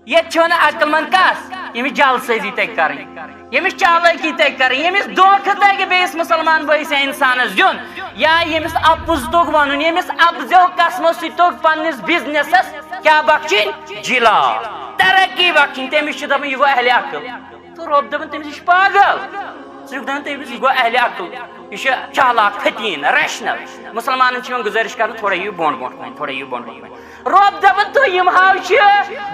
یہ عقل مند کس یمس جلسازی تک کریں یمس چالاکی تک کریں یمس دھوکہ تک بیس مسلمان بھائی سے انسانس دن یا یمس اپز توگ ون یمس اپزو قسمو سی توگ پنس بزنسس کیا بخشن جلا ترقی بخشن تمس دپان یہ گو اہل عقل تو رب دپان تمس یہ پاگل سہ دپان تمس یہ گو اہل عقل یہ چالاک فتین ریشنل مسلمان گزارش کر تھوڑا یہ بون بون پہ تھوڑا یہ بون بون رب دپان تو یم ہاو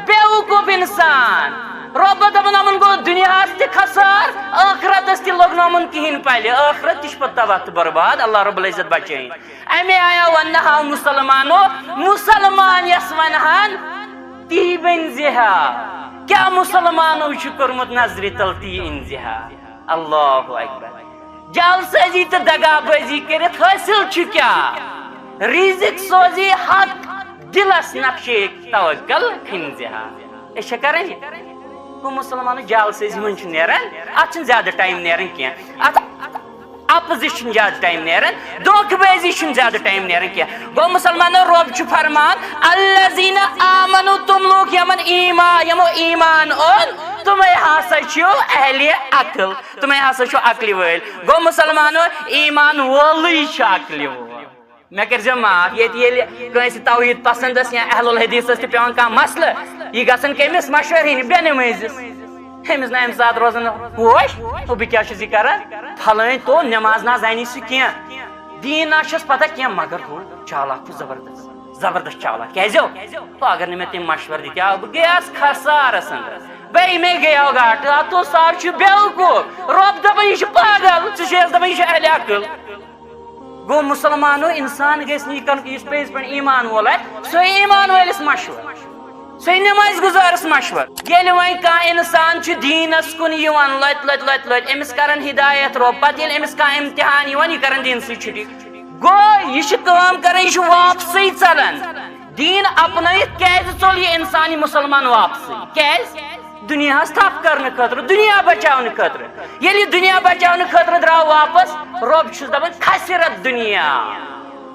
بیوقوف انسان رب دپان امن گو دنیا تہ خسار آخرتس تہ لوگ نمن کہین پلہ آخرت تہ پتہ تباہ تو برباد اللہ رب العزت بچائیں امی آیا ون ہاو مسلمانو مسلمان یس ونہان تی بنزہا کیا مسلمانو کورمت نظر تل تی انزہا اللہ اکبر جالسازی تو دگا بازی کرت حاصل کیا رزق سوزی حق دلس نقشے توکل کھنزہا یہ کریں کو مسلمان جالسازی من نیران ات زیادہ ٹائم نیران کی ات اپوزیشن زیادہ ٹائم نیران دھوکہ بازی زیادہ ٹائم نیران کی گو مسلمانوں رب فرمان الذین آمنوا تم لوگ یمو ایمان اون تمہیں ہسا چھو اہل عقل تمہیں ہسا چھو عقل ول گو مسلمانوں ایمان وولی چھ عقل وول میں کر معاف یہ توحید پسند یا اہل الحدیث تہ پیوان کھانا مسئلہ یہ گھن کمس مشور ہین بے نمازس امس نا امہ سات روزان ہوش تو بہ کیا کران پھلٲنۍ تو نماز نہ زانی سہ کی دین نہ پتہ کی مگر ہو چالاک تو زبردست چالاک کیازو تو اگر نہ تم مشور دیا بہ گیاس خسارس اندر بی میں گیا گاٹ تو سار بیوقوف رب دپان یہ پاگل ژٕ دپان یہ اہل عقل گو مسلمانو انسان گھس اس پز پہ ایمان وول سو ایمان ولس مشور سو نماز گزارس مشور یل وی انسان دینس کن لت لت لت لت امس کرن ہدایت رب پتہ یل امس امتحان یہ کرن دین سی چھٹی گو یہ کران یہ واپسی ژلان دین اپنائت کیازِ ژول یہ انسانی مسلمان واپسی کیاز دنیا تھپ کرنے خاطر دنیا بچاؤنے خاطر یل دنیا بچاؤنے خاطر درا واپس رب چھس دپان خسرت دنیا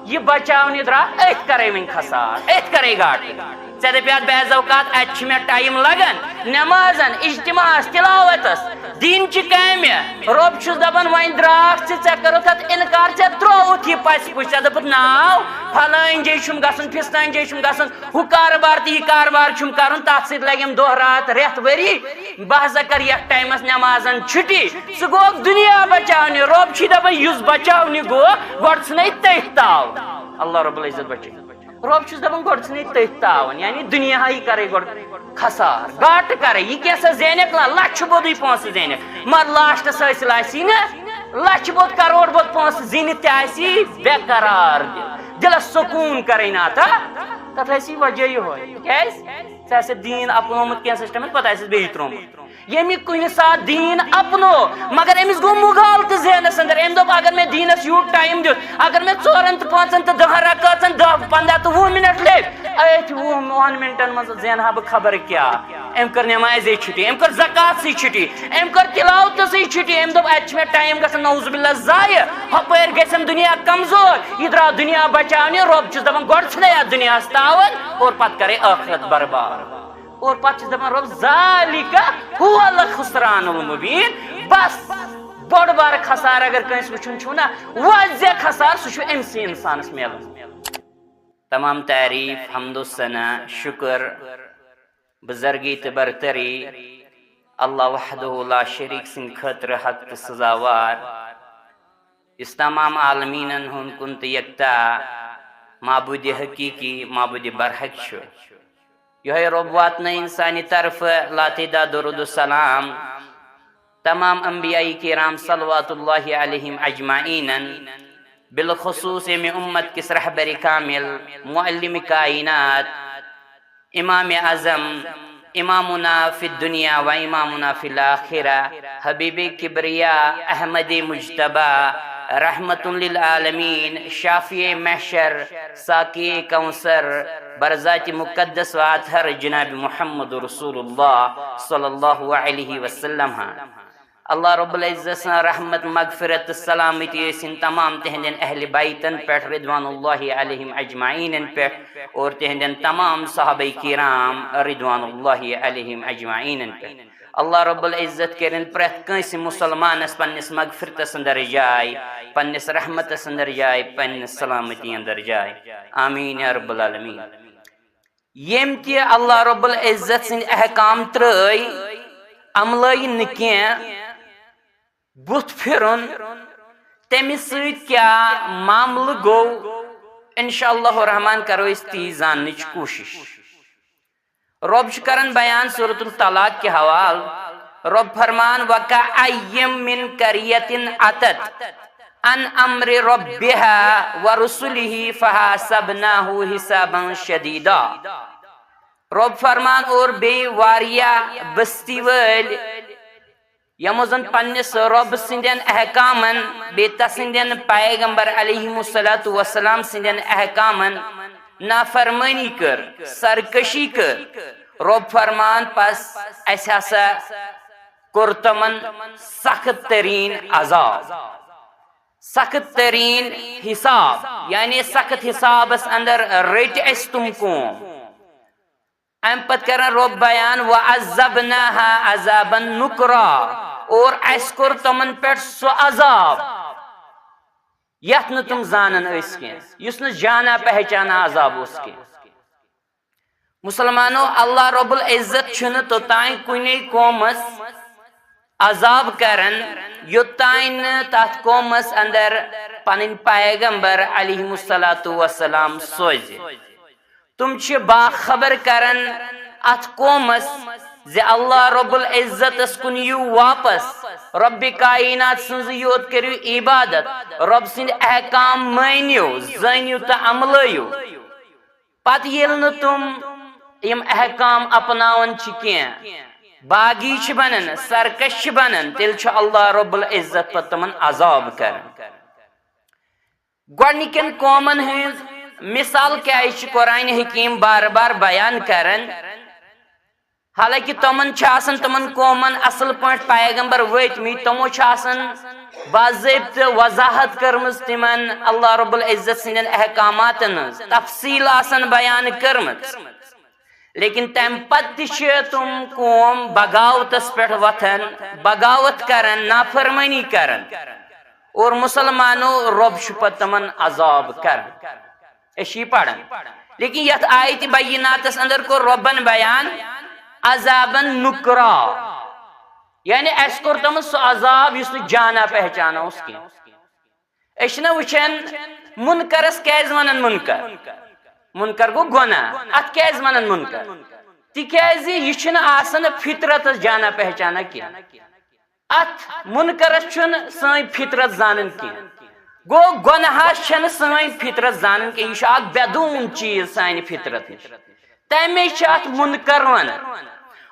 یہ بچاؤنے درا ات کرے ون خسار ات کرے گاٹ ے دپیات بعض اوقات ات میں ٹائم لگان نمازن اجتماعس تلاوتس دین چہ کامہ رب چھس دپان ون دراک ے کرو تت انکار ے تروت یہ پس پش ے دپت ناو پھلٲنۍ جاے چھم گژھن پھستٲنۍ جاے چھم گژھن ہُہ کاربار تہ یہ کاربار چھم کرن تت سۭتۍ لگیم دۄہ رات رٮ۪تھ ؤری بہ ہسا کر یتھ ٹائمس نمازن چھٹی سہ گوٚو دنیا بچاونہِ رب چھ دپان یُس بچاونہِ گوٚو گۄڈٕ ژھٕنَے تٔتھۍ تاو اللہ رب العزت بچے رب چھس دپان گۄڈٕ ژھٕنَے تٔتھۍ تاون یعنی دنیا ہی کرے گۄڈٕ خسار گاٹ کرے یہ کیسا زینک لچھ بودی پونسہٕ زینک مگر لاسٹس حٲصِل آسی نا لچھ بود کروڑ بود پونسہٕ زینِتھ تہِ آسی بے قرار دلس سکون کرے نا تتھ آسی وجہ یہ کیاز ژےٚ دین اپنومت کی سسٹم پتہ آسس بیٚیہِ ترومت یمی کُنہِ ساتہٕ دین اپنو مگر امس گو مغالطہ ذہنس اندر ام دپ اگر میں دینس یوت ٹائم دیت اگر میں 4 تہٕ 5 تہٕ 10 رکعژن 10 15 تہٕ 20 منٹ لگ ات 10 منٹن مز زینہا بہ خبر کیا ام کر نماز چھٹی ام کر زکات سی چھٹی ام کر تلاوت سی چھٹی ام دپ ات میں ٹائم گژھن نعوذ باللہ ضایع ہپٲرۍ گژھن دنیا کمزور یہ درا دنیا بچاونہِ رب چھُس دپان گۄڈٕ ژھٕنَے اتھ دنیاہس تاون اور پتہٕ کرے ٲخرت برباد اور پتہ چھس دپان رب ذالک هو الخسران المبین بس بڑ بار خسار اگر کنس وچھن چھو نا واضح خسار سہ امسی انسانس میلن تمام تعریف حمد و ثنا شکر بزرگی تو برتری اللہ وحدہ لا شریک سن خاطر حق تو سزاوار اس تمام عالمینن ہن کن تو یکتا معبود حقیقی معبود برحق چھو یہ رب واتنا انسانی طرف لا تعداد درود السلام تمام انبیاء کرام صلوات اللہ علیہم اجمعین بالخصوص میں امت کس رہبر کامل معلم کائنات امام اعظم امامنا فی الدنیا و امامنا فی الاخرہ حبیب کبریا احمد مجتبی رحمت للعالمین شافی محشر ساقی کوثر برذات مقدس و اطہر جناب محمد رسول اللہ صلی اللہ علیہ وسلم اللہ رب العزت سن رحمت مغفرت سلامتی ٲسِن تمام تہندین اہل بیتن پٮ۪ٹھ رضوان اللہ علیہم اجمعین پٮ۪ٹھ اور تہندین تمام صحابہ کرام رضوان اللہ علیہم اجمعین پٮ۪ٹھ اللہ رب العزت کرن پرٛٮ۪تھ کٲنٛسہِ مُسلمانس پننس مغفرتس اندر جاے پننس رحمتس اندر جاے پننس سلامتی اندر جاے آمین یا رب العالمین یم تہِ اللہ رب العزت سٕنٛدۍ احکام ترٛٲے عملٲیی نہٕ کینٛہہ بُتھ پھرُن تمہِ سۭتۍ کیٛاہ معاملہٕ گوٚو انشاء اللہ الرحمان کرو أسۍ تی زاننٕچ کوٗشش رب چھُ کران بیان سورۃ الطلاق کے حوال رب فرمان وَكَأَيٍّ مِّن قَرْيَةٍ عَتَتْ عَنْ أَمْرِ رَبِّهَا وَرُسُلِهِ فَحَاسَبْنَاهُ حِسَابًا شَدِيدًا رب فرمان اور بیٚیہِ واریاہ بستی وٲلۍ یمو زن پننس رب سندین احکامن بے تسندین پیغمبر علیہ الصلوۃ والسلام سندین احکامن نافرمانی کر سرکشی کر رب فرمان پس اس ہسا کور تمن سخت ترین عذاب سخت ترین حساب یعنی سخت حسابس اندر رٹ اس تم قوم ام پت کرن رب بیان وعذبناها عذابا نکرا اور اس کور تمن پہ سو عذاب یت نہ تم زانن اس کی یس نہ جانا پہچانا عذاب اس کی مسلمانوں اللہ رب العزت چھن توتائیں کنے قومس عذاب کرن یوتائیں تات قومس اندر پنن پیغمبر علیہ الصلوۃ والسلام سوز تم چھ باخبر کرن ات قومس زِ اللہ رب العزت اس کن یو واپس رب کائنات سنز یوت کرو عبادت رب سند احکام مانیو زانیو تا عملایو پت یل نہ تم یم احکام اپناون چھ کین باغی چھ بنن سرکش چھ بنن تیل چھ اللہ رب العزت پت تمن عذاب کرن گۄڈنِکٮ۪ن قومن ہٕنٛز مثال کیا چھ قرآن حکیم بار بار بیان کرن حالانکہ تمن تمن قومن اصل پٲٹھۍ پیغمبر وٲتمٕتۍ تمو باضٲبطہٕ وضاحت کٔرمٕژ تمن اللہ رب العزت سندین احکاماتن ہٕنٛز تفصیل آسان بیان کٔرمٕژ لیکن تم پتہ تہِ چھِ تم قوم بغاوتس پٮ۪ٹھ وتھان بغاوت کران نافرمانی کران اور مسلمانوں رب چھُ پتہٕ تمن عذاب کران أسۍ چھِ پران لیکن یتھ آیت بیناتس اندر کوٚر ربن بیان عذابن نکرا یعنی اس کور تم سو عذاب یس جانا پہچانا اس کی اس نہ وچن منکرس کیز ونن منکر گو گناہ ات کیز ونن منکر تکیازِ یہ چھن آسن فطرت جانا پہچانا کی ات منکرس چھن سن فطرت زانن کی گو گناہ چھن سن فطرت زانن کی یہ اک بدون چیز سان فطرت تمے ات منکر ونن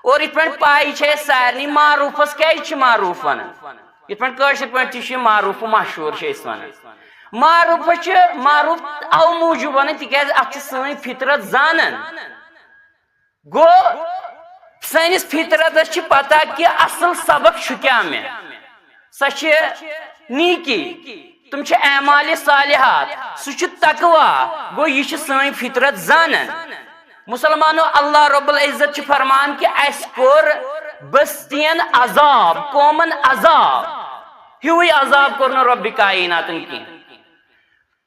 اور یہ پہ پائی سارے معروفس کیا معروف ونان یہ پہ معروف مشہور ونان معروف معروف او موجود ونان تکیاز ات سن فطرت زانن گو سنس فطرتس پتہ کہ اصل سبق کیا میں سہ نیکی تم اعمال صالحات سہ تقوا گو یہ سن فطرت زانن مسلمانوں اللہ رب العزت فرمان کہ اس کور بستین عذاب قومن عذاب ہوئی عذاب کرنا رب کائناتن کی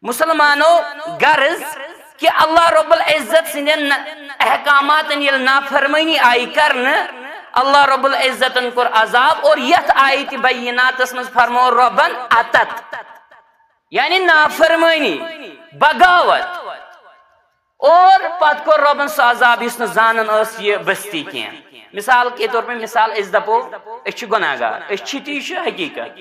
مسلمانوں غرض کہ اللہ رب العزت سندین احکاماتن یل نافرمانی آئی کرن اللہ رب العزت کور عذاب اور یت آیت بیناتس مز فرمو ربن عتت یعنی نافرمانی بغاوت اور پت کو ربن سو عذاب اس زانن اس یہ بستی کی مثال کے طور پہ مثال اس دپو اس گناہگار اس تی حقیقت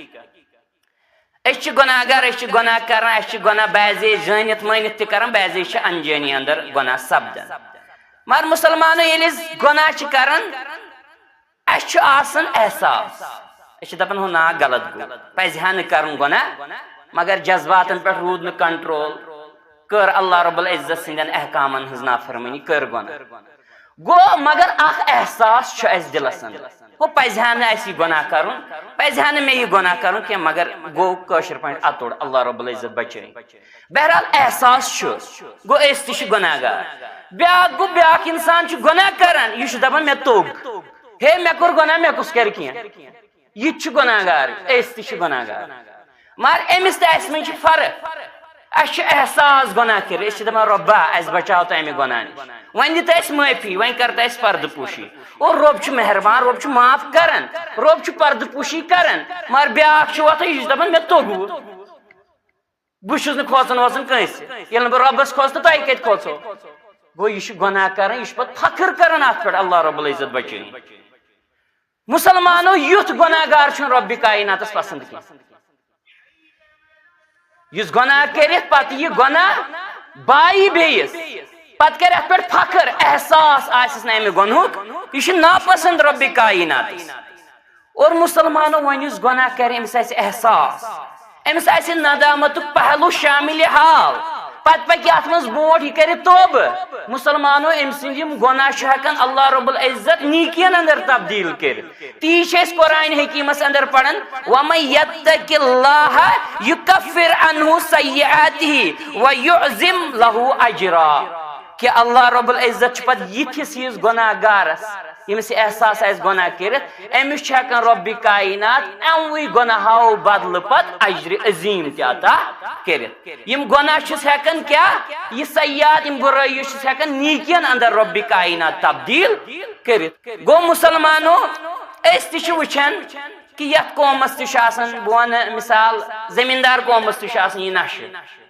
اس گناہگار اس گناہ کرنا اس گناہ بعضی جانت مانت تہ کران بعضی انجانی اندر گناہ سپدان مگر مسلمانوں یل گناہ کران اس آسان احساس اس دپان ہو نا غلط گو پزہا نہ کرن گناہ مگر جذباتن پہ رود نہ کنٹرول کر اللہ رب العزت سندین احکامن ہز نافرمانی کر گناہ گو مگر اخ احساس چھ اس دلس اندر وہ پزہا نہ اسی گناہ کرن پزہا نہ میں یہ گناہ کرن کہ مگر گو کاشر پٲٹھۍ اتوڑ اللہ رب العزت بچائی بہرحال احساس چھ گو اس تہ چھ گناہ گار بیاکھ انسان چھ گناہ کران یہ چھ دپان مےٚ توٚگ ہے مےٚ کوٚر گناہ مےٚ کُس کرِ کینٛہہ یہ چھ گناہ گار اس تہ چھ گناہ گار مگر امس تہ اس منٛز چھ فرق اس احساس گناہ کر اس دپان رۄبا اس بچاو تو امہِ گناہ نش ون دِت اس معافی ون کر اس پردٕ پوشی اور رب چھ مہربان رب چھ معاف کران رب چھ پردٕ پوشی کران مگر بیاکھ چھ وتھان یہ چھ دپان مےٚ توٚگ بہٕ چھُس نہٕ کھوژان ووژان کٲنٛسہِ ییٚلہِ نہٕ بہٕ رۄبس کھوژ تہٕ تۄہہِ کتہِ کھوژو گوٚو یہِ چھُ گناہ کران یہِ چھُ پتہٕ فخر کران اتھ پٮ۪ٹھ اللہ رب العزت بچٲیِن مسلمانو یُتھ گناہ گار چھُنہٕ رۄبِ کایناتس پسند کینٛہہ یُس گناہ کٔرِتھ پتہٕ یہِ گناہ بایی بیٚیِس پتہٕ کرِ اتھ پٮ۪ٹھ فخر احساس آسٮ۪س نہٕ امہِ گۄنہُک یہِ چھُ ناپسند رۄبِ کایناتس اور مسلمانو وۄنۍ یُس گناہ کرِ أمِس آسہِ احساس أمِس آسہِ ندامتُک پہلو شامل حال پتہٕ پکہِ اتھ منٛز برونٛٹھ یہِ کرِ توبہٕ مسلمانو أمۍ سٕنٛدۍ یِم گۄناہ چھِ ہٮ۪کان اللہ رب العزت نیٖکین اندر تبدیل کٔرِتھ تی چھِ أسۍ قرآن حکیٖمس اندر پران وَمَن یَتَّقِ اللَّهَ یُکَفِّرْ عَنْہُ سَیِّئَاتِهِ وَیُعْظِمْ لَهُ أَجْرًا کہ اللہ رب العزت چھ پتہٕ یِتھِس یِس گۄناہ گارس ییٚمِس احساس آسہِ گۄناہ کٔرِتھ أمِس چھُ ہٮ۪کان رۄبِ کاینات اَموٕے گۄناہو بدلہٕ پتہٕ اجرِ عظیٖم تہِ عطا کٔرِتھ یِم گۄناہ چھِس ہٮ۪کان کیٛاہ یہِ سیاحت یِم بُرٲیی چھِس ہٮ۪کان نیٖکین اندر رۄبِ کاینات تبدیل کٔرِتھ گوٚو مسلمانو أسۍ تہِ چھِ وٕچھان کہ یتھ قومس تہِ چھُ آسان بہٕ ونہٕ مثال زمیٖندار قومس تہِ چھُ آسان یہِ نشہٕ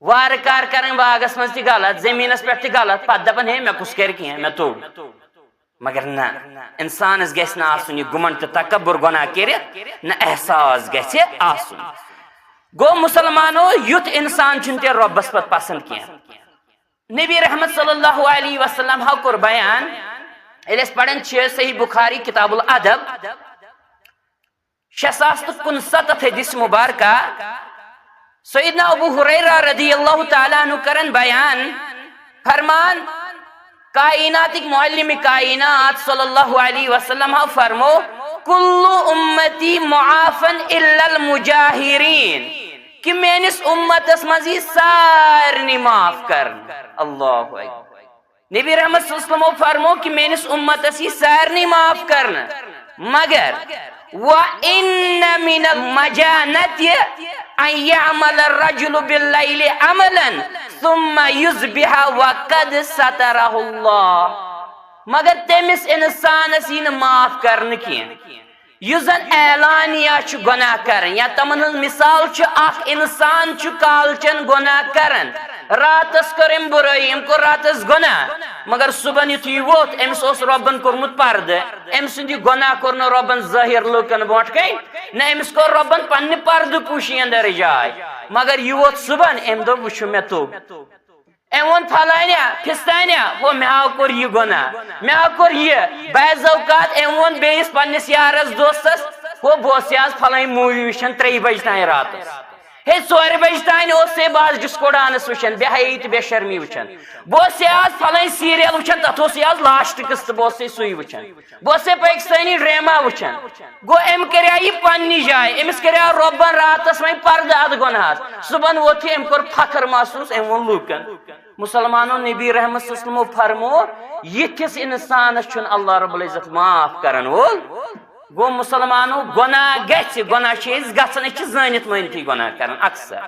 وارٕ کار کران باغس منٛز تہِ غلط زمیٖنس پٮ۪ٹھ تہِ غلط پتہٕ دپان ہے مےٚ کُس کرِ کینٛہہ مےٚ توٚگ مگر نہ انسانس گژھِ نہٕ آسُن یہِ گُمنڈ تہٕ تکبر گۄناہ کٔرِتھ نہ احساس گژھِ آسُن گوٚو مسلمانو یُتھ انسان چھُنہٕ تیٚلہِ رۄبس پتہٕ پسند کینٛہہ نبی رحمت صلی اللہ علیہ وسلم ہو کوٚر بیان ییٚلہِ أسۍ پران چھِ صحیح بخاری کتاب الادب 665 حدیث مبارکہ سیدنا ابو ہریرہ رضی اللہ تعالیٰ عنہ کرن بیان فرمان کائناتک معلم کائنات صلی اللہ علیہ وسلم فرمو کل امتی معافن الا المجاہرین کہ میانس امتس مزی سارنی معاف کرن اللہ اکبر نبی رحمت صلی اللہ علیہ وسلم فرمو کہ میانس امتس یہ سارنی معاف کرن مگر وَإِنَّ مِنَ الْمَجَانَةِ أَن يَعْمَلَ الرَّجُلُ بِاللَّيْلِ عَمَلًا ثُمَّ يُصْبِحَ وَقَدْ سَتَرَهُ اللَّهُ مگر تمس انسانس یہ معاف کرنے کینٛہہ یُس زن اعلانیہ چھ گناہ کرن یا تمن ہن مثال چھ اخ انسان چھ کالچن گناہ کرن راتس کر ام برائی ام کو راتس گناہ مگر صبح یتھی ووت امس اوس ربن کورمت پردٕ ام سند گناہ کور نہ ربن ظاہر لوکن برونٹھ کن نہ امس کور ربن پنہ پردٕ پوشی اندر جاے مگر یہ ووت صبح ام دو وچھ مے توٚگ ام ون پھلانیا پھستانیا وہ مے ہاو کور یہ گناہ مے ہاو کور یہ بعض اوقات ام ون بیس پنس یارس دوستس وہ بوس آز پھلٲنۍ مووی وٕچھان 3 بجہِ تام راتس ہے 4 بجہِ تام اوس ہے باز ڈسکو ڈانس وٕچھان بے حیائی تہٕ بے شرمی وٕچھان بہٕ اوس آز پھلٲنۍ سیریل وٕچھان تتھ اوس آز لاسٹ قسطہٕ بہٕ اوس سُے وٕچھان بہٕ اوس پاکستانی ڈراما وٕچھان گوٚو أمۍ کریٛا یہِ پننہِ جایہِ أمِس کریٛا رۄبن راتس وۄنۍ پردٕ اتھ گۄناہس صبحن ووت یہِ أمۍ کوٚر فخر محسوٗس أمۍ ووٚن لوٗکن مسلمانو نبی رحمت صلی اللہ علیہ وسلم فرمو یتھس انسانس چھُنہٕ اللہ رب العزت معاف کرن وول گو مسلمانو گناہ گژھِ گناہ چھِ أسۍ گژھان أسۍ چھِ زٲنِتھ مٲنتھٕے گناہ کران اکثر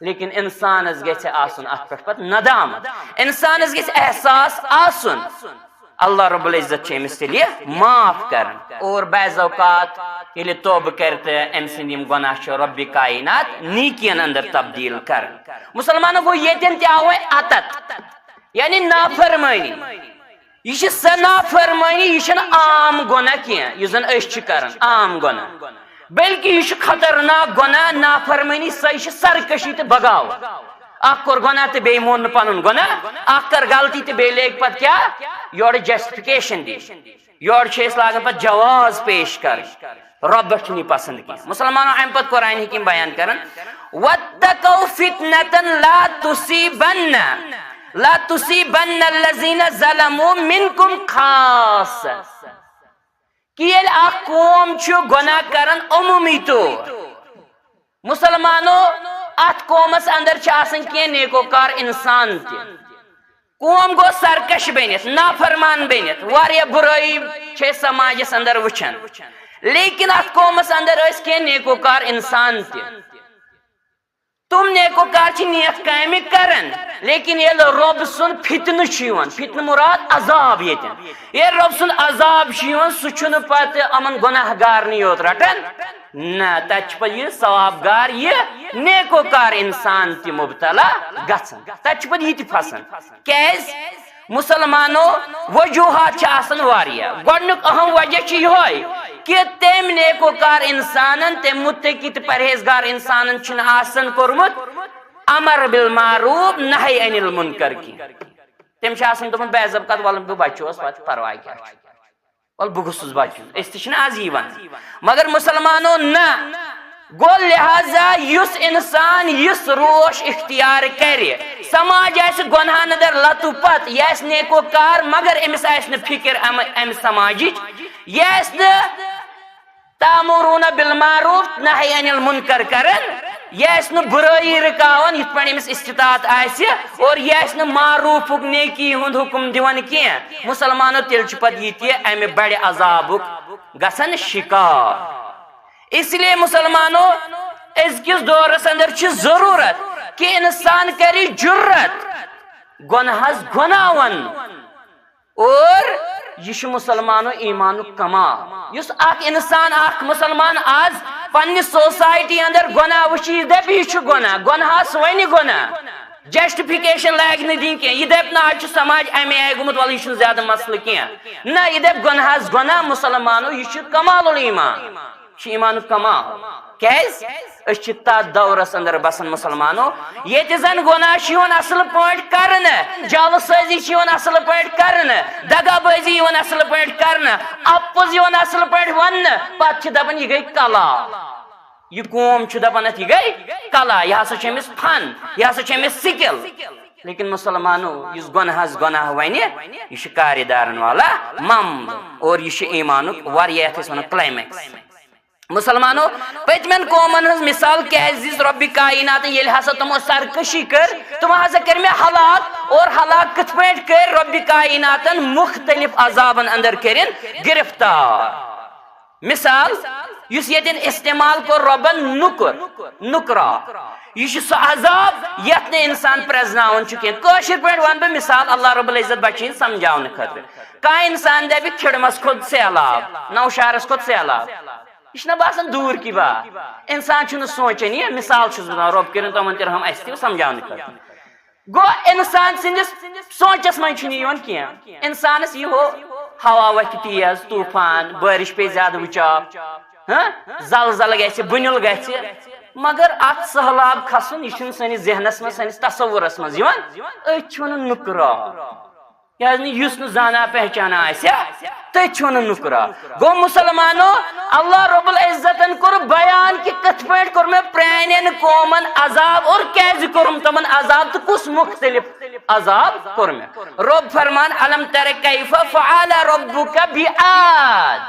لیکن انسانس گژھِ آسُن اتھ پٮ۪ٹھ پتہٕ ندامت انسانس گژھِ احساس آسُن اللہ رب العزت چھِ أمِس تیٚلہِ معاف کران اور بعض اوقات ییٚلہِ توبہٕ کرِ تہٕ أمۍ سٕنٛدۍ یِم گۄناہ چھِ رۄبِ کاینات نیٖکین اندر تبدیل کران مسلمانو گوٚو ییٚتٮ۪ن تہِ آو وۄنۍ اتت یعنی نافرمٲنی یہ چھِ سۄ نافرمٲنی یہِ چھنہٕ عام گۄناہ کینٛہہ یُس زن أسۍ چھِ کران عام گۄناہ بلکہ یہ چھُ خطرناک گۄناہ نافرمٲنی سۄ یہِ چھِ سرکشی تہٕ بغاوت اکھ کوٚر گۄناہ تہٕ بیٚیہِ مون نہٕ پنُن گۄناہ اکھ کٔر غلطی تہٕ بیٚیہِ لٲگۍ پتہٕ کیٛاہ یورٕ جسٹفکیشن دِنۍ یورٕ چھِ أسۍ لاگان پتہٕ جواز پیش کرٕنۍ رۄبس چھُنہٕ یہِ پسنٛد کینٛہہ مسلمانو امہِ پتہٕ قرآن حکیٖم بیان کران وَاتَّقَوْا فِتْنَةً لَا تُصِیبَنَّ لا تصیبن الذین ظلموا منکم خاصہ کہ یل اخ قوم چھ گناہ کرن عمومی طور مسلمانو ات قومس اندر چھ آسن کی نیکوکار انسان تہ قوم گو سرکش بنت نافرمان بنت واریاہ برائی چھ سماجس اندر وچھن لیکن ات قومس اندر اس کی نیکوکار انسان تہ تم نیکوکار چھ نیک کامہ کرن لیکن یل رب سن فتنہ چھ فتنہ مراد عذاب یتن یہ رب سن عذاب چھ سہ چھن پتہ امن گناہ گار یوت رٹن نہ تچ پہ یہ ثواب گار یہ نیکوکار انسان تہ مبتلا گژھن تچ پہ یہ پھسن کیاز مسلمانو وجوہات آسان واریاہ گۄڈنیُک اہم وجہ چھ یہوے کہ تم نیکوکار انسانن تم متقی تہ پرہیزگار انسانن چھن آسان کورمت امر بالمعروف نہی عن المنکر کی تم چھ آسان دوپن بے ضبط ولن بہ بچوس پتہ پرواہ کیا ول بہ گوٚژھُس بچن أسۍ تہ چھِنہ آز یی ونان مگر مسلمانو نہ گو لہذا یس انسان یس روش اختیار کرے سماج آس گناہ ندر لتو پت یہ آس نیکوکار مگر امس آس نہ فکر ام سماجچ یہ آس نہ تامرون بالمعروف نہی عن المنکر کرن یہ آس نہ برائی رکاون یت پہ امس استطاعت آس اور یہ آس نہ معروف نیکی ہند حکم دیوان کی مسلمانو تیل چھ پت یہ امہ بڑ عذابک گژھن شکار اس لیے مسلمانوں ازکس دورس اندر چھ ضرورت کہ انسان کری جرت گناہس گناہ ون اور یہ مسلمانوں ایمان کمال اس اخ انسان اخ مسلمان آز پنہ سوسائٹی اندر گناہ وچی دپ یہ گناہ گناہس ون گناہ جسٹیفکیشن لاگ نہ دین کی یہ دپ نا آج سماج امے آئی گومت والی یہ زیادہ مسئلہ کی نہ یہ دپ گناہس گناہ مسلمانوں یہ کمال الایمان ایمان کمال کیاز اس چھ تات دورس اندر بسن مسلمانوں یہ زن گناہ اصل پٲٹھۍ کرنہٕ جال سٲزی اصل پٲٹھۍ کرنہٕ دگا بٲزی اصل پٲٹھۍ کرنہٕ اپُز اصل پٲٹھۍ وننہٕ پتہٕ چھِ دپان یہ گئی کلا یہ قوم چھ دپان اتھ یہ گئی کلا یہ ہسا چھ امس فن یہ ہسا چھ امس سکل لیکن مسلمانوں اس گناہس گناہ ونہ یہ کارِ دارن والا مم اور یہ ایمانک واریاہ یتھ ون کلائمیکس مسلمانوں پتمن قومن ہز مثال کیاز دِژ رب کائنات ییٚلہِ ہسا تمو سرکشی کر تمو ہسا کر میں ہلاک اور ہلاک کتھ پٲٹھۍ کر رب کائناتن مختلف عذابن اندر کرن گرفتار مثال یس یتن استعمال کور ربن نکرا یہ سہ عذاب یت نے انسان پرزناون چھ کٲشِر پٲٹھۍ ون بہ مثال اللہ رب العزت بچین سمجھاون خاطر کانٛہہ انسان دپہ کھڑمس کھوت سہلاب نوشہرس کھوت سہلاب یہ باسان دور کی بات انسان چھ سوچان یہ مثال بنا رب کرن تمن تر ہم اس سمجھانے خاطر گو انسان سندس سوچس من کی انسانس یہ ہو ہوا وت تیز طوفان بارش پہ زیادہ وچاپ زلزلہ گژھِ بُنِل گژھِ مگر ات سہلاب کھسن یہ سٲنِس ذہنس من سٲنِس تصورس من أتھۍ ونان نُکرا یس زانا پہچانا تھی ون نکرا گو مسلمانوں اللہ رب العزتن کور بیان کہ کت پٲٹھۍ کور میں پرانین قومن عذاب اور کیازِ کورم تمن عذاب تو کس مختلف عذاب کور میں رب فرمان علم تر کیف فعل ربک بعاد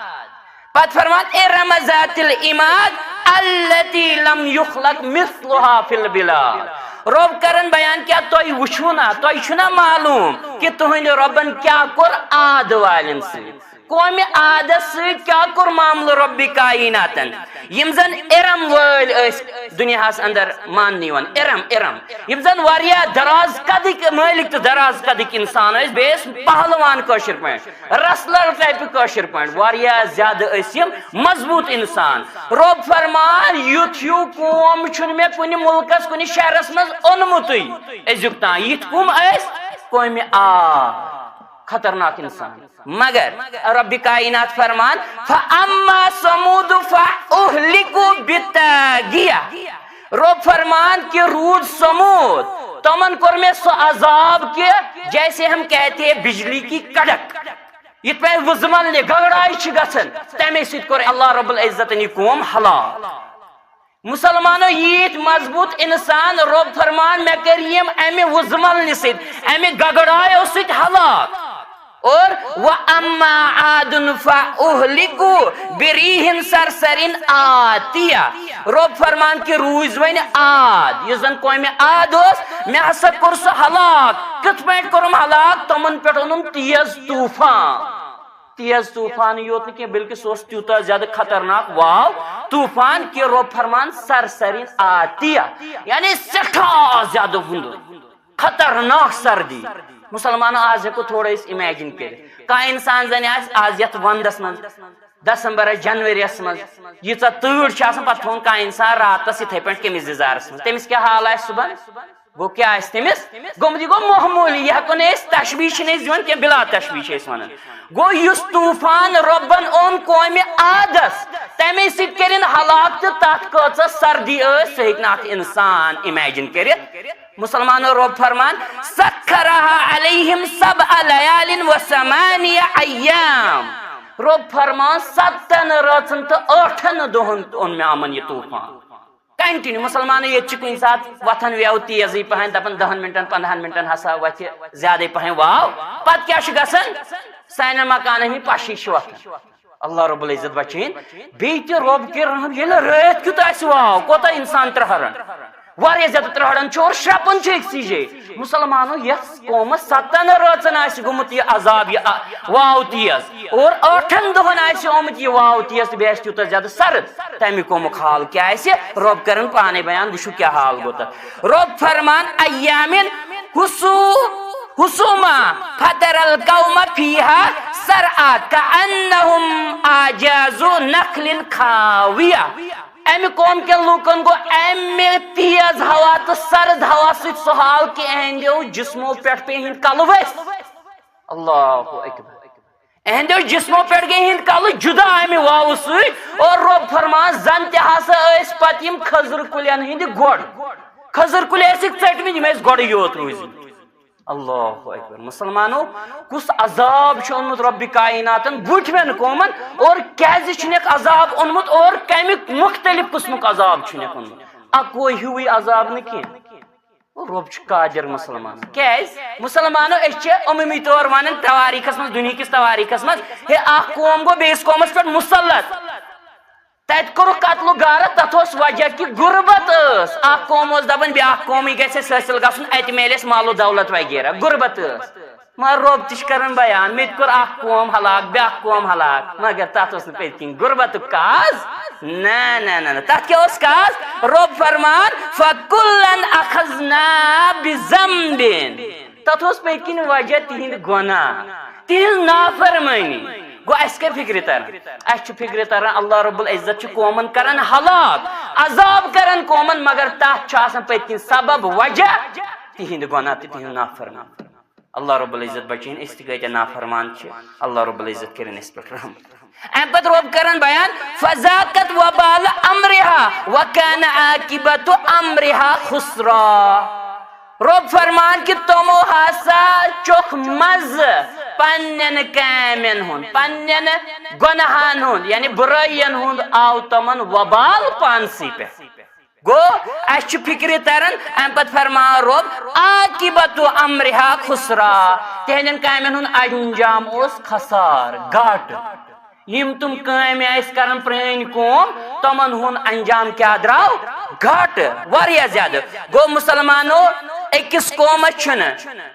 پت فرمان ارم ذات العماد التي لم يخلق مثلها في البلاد رب کرن بیان کیا توہی وچھونا توہی چھنا معلوم کہ تہند ربن کیا کور عاد والن سۭتۍ قوم عادس سۭتۍ کیا کور معاملہ رب کائناتن یم زن ارم وٲلۍ ٲسۍ دنیاہس اندر ماننہٕ یِوان ارم یم زن واریاہ دراز قدٕکۍ مٲلک تہٕ دراز قدٕکۍ انسان ٲسۍ بیٚیہِ ٲسۍ پہلوان کٲشِر پٲٹھۍ رسلر ٹایپہٕ کٲشِر پٲٹھۍ واریاہ زیادٕ ٲسۍ یم مضبوط انسان رب فرمان یُتھ ہیوٗ قوم چھُنہٕ مےٚ کُنہِ مُلکس کُنہِ شہرس منٛز اوٚنمُتٕے أزیُک تام یِتھ کُم ٲسۍ قومہِ عاد خطرناک انسان مگر رب کائنات فرمان فاما ثمود فاہلکوا بالطاغیہ رب فرمان کہ رود سمود تمن کور میں سو عذاب کے جیسے ہم کہتے ہیں بجلی کی کڑک یہ پہ وزمل نے گگڑائی چھ گژھن تمے سۭتۍ کور اللہ رب العزت یہ قوم ہلاک مسلمانوں ییت مضبوط انسان رب فرمان میں کریم امی وزمل نسید امی گگڑایو سید ہلاک اور وَأَمَّا عَادٌ فَأُهْلِكُوا بِرِيحٍ صَرْصَرٍ آتِيَةٍ رب فرمان کہ روز وین عاد یہ زن قوم عاد اوس میں ہسا کور سہ ہلاک کت پٲٹھۍ کوٚرُم ہلاک تمن پٮ۪ٹھ اوٚنُم تیز طوفان یوت نہ کینٛہہ بلکہ سہ اوس تیوٗتاہ زیادٕ خطرناک واو طوفان کہ رب فرمان سرسرین آتیہ یعنی سٹھاہ زیادہ وندر خطرناک سردی مسلمانوں آج ہیکو تھوڑا اس امیجن کر کا انسان زن آج یت وندس من دسمبر جنوریس من ییژا تۭر چھ آسان پتہ تھون کانٛہہ انسان راتس یتھے پٲٹھۍ قمیض یزارس من تٔمِس کیٛاہ حال آسہِ صبحن گو کیا آسہِ تٔمِس گوٚمُت یہِ گوٚو معموٗلی یہِ ہیکو نہٕ أسۍ تشبیٖح چھِنہٕ أسۍ دِوان کینٛہہ بلا تشبیٖح چھِ أسۍ ونان گو یُس طوفان رۄبن اوٚن قومہِ عادس تمے سۭتۍ کٔرِن ہلاک تہٕ تتھ کۭژاہ سردی ٲس سُہ ہیٚکہِ نہٕ اکھ انسان امیجن کٔرِتھ مسلمانوں رب فرمان سخرها علیہم سبع لیال وثمانیہ ایام رب فرمان 7 رٲژن تہٕ 8 دۄہن اوٚن مےٚ یِمن یہِ طوفان کنٹینیو مسلمانوں یہ کن سات وتھن ویو تیزی پہن دپن 10 منٹن 15 منٹن ہسا وتھ زیادہ پہن واو پتہ کیا گژھان سانین مکانن ہند پشی وتھان اللہ رب العزت بچین بیت رب کر رحم یل رات کیت آس واو کوتا انسان ترہرن واریاہ زیادہ ترہرن اور شرپن اکسی جائے مسلمانوں یس قومس 7 رٲژن آس گومت یہ عذاب یہ واو تیز اور 8 دۄہن آس آمت یہ واو تیز بیٚیہِ آسہِ تیوٗتاہ زیادہ سرد تمیُک قومُک حال کیا آسہِ رب کرن پانے بیان وٕچھو کیا حال گوٚو تتھ رب فرمان ایامن حسوما فتر القوم فيها سرعا كأنهم أعجاز نخل خاوية امہ قوم کے لوکن گو امہ تیز ہوا تو سرد ہوا سۭتۍ سُہ حال کہ اہندیو جسمو پٮ۪ٹھ پے ہند کل ؤسۍ اللہ اکبر اہندیو جسمو پٮ۪ٹھ گٔے ہند کل جدا امہ واو سۭتۍ اور رب فرمان زن تہِ ہسا ٲسۍ پتہٕ یِم کھٔزر کُلٮ۪ن ہٕنٛدِ گۄڈ کھٔزر کُلۍ ٲسِکھ ژٔٹمٕتۍ یِم ٲسۍ گۄڈٕ یوت روٗزمٕتۍ اللہ اکبر مسلمانوں کس عذاب چھ اونمت رب کائناتن بوٹھوین قومن اور کیازِ چھنک عذاب اونمت اور کمیک مختلف قسمک عذاب چھنک اونمت اکوئی ہوئی عذاب نہ کینٛہہ رب چھ قادر مسلمان کیاز مسلمانوں اس چھ عمومی طور ونان تواریخس مز دنیا کس تواریخس مز ہے اکھ قوم گو بیس قومس پہ مسلط تت کور قتل غارت تت وجہ کہ غربت اس اخ قوم اس دپان بیاکھ قومی گژھِ حٲصِل گژھُن اتہِ میلٮ۪س مال و دولت وغیرہ غربت اس مگر رب تہ کران بیان مےٚ تہِ کوٚر اکھ قوم ہلاک بیاکھ قوم ہلاک مگر تتھ اوس نہٕ پٔتۍ کِنۍ غربتُک کاز نہ نہ نہ تتھ کیٛاہ اوس کاز رب فرمان فکلن اخذنا بذنب تتھ اوس پٔتۍ کِنۍ وجہ تِہنٛدۍ گۄناہ تِہنٛز نافرمٲنی گو اس کے فکر تران اس فکر تران اللہ رب العزت قومن کران ہلاک عذاب کران قومن مگر تات پت کن سبب وجہ تہند گناہ تہند نافرمان اللہ رب العزت بچین اس تہ نافرمان اللہ رب العزت کرن اس پہ رحم ام پت رب کران بیان فذاقت وبال امرها وكان عاقبت امرها خسرا رب فرمان کہ تمو ہسا چوک مز پنن کامن ہند پنن گناہن ہند یعنی برائین ہند آو تمن وبال پانسی پہ گو اس فکر تران ام پت فرمان رب عاقبت امرها خسرا تہندین کامن ہند انجام اس خسار گاٹ یم تم کام آس کران پرٲنۍ قوم تمن ہند انجام کیا دراو گاٹ واریاہ زیادہ گو مسلمانوں اکس قومس چھن